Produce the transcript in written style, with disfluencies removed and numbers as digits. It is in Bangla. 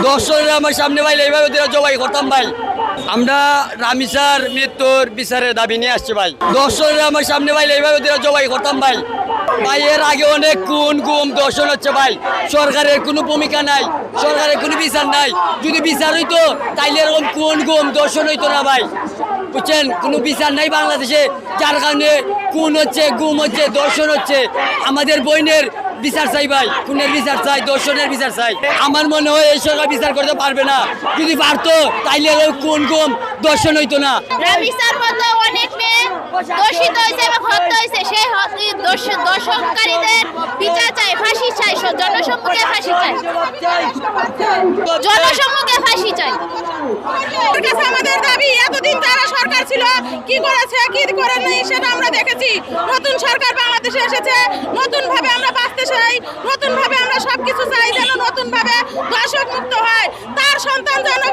দর্শকরা আমার সামনে ভাই এইভাবে জবাই করতাম ভাই। আমরা রামিসার মৃত্যুর বিচারের দাবি নিয়ে আসছি ভাই। দর্শকরা আমার সামনে ভাই এইভাবে জবাই করতাম ভাই। ভাই এর আগে অনেক খুন গুম দর্শন হচ্ছে ভাই। সরকারের কোনো ভূমিকা নাই, সরকারের কোনো বিচার নাই। যদি বিচার হইতো তাইলে এরকম খুন গুম দর্শন হইতো না ভাই, বুঝছেন? কোনো বিচার নাই বাংলাদেশে, যার কারণে খুন হচ্ছে, গুম হচ্ছে, দর্শন হচ্ছে। আমাদের বইনের বিচার চাই ভাই, খুনের বিচার চাই, দর্শনের বিচার চাই। আমার মনে হয় এই সরকার বিচার করতে পারবে না। যদি পারতো তাইলে খুন গুম দর্শন হইতো না। রামিসার মতো অনেক মেয়ে দোষিত হয়েছে এবং হত্যা হয়েছে, সেই দর্শনকারীদের বিচার চাই, ফাঁসি চাই, জনসম্মুখে ফাঁসি চাই, জনসম্মুখে ফাঁসি চাই। আমাদের দাবি, এতদিন যারা সরকার ছিল কি করেছে কি করেনি সেটা আমরা দেখেছি। নতুন সরকার বাংলাদেশে এসেছে, নতুন ভাবে আমরা বাঁচতে চাই, নতুন ভাবে আমরা সবকিছু চাই যেন নতুন ভাবে দর্শক মুক্ত হয়, তার সন্তান যেন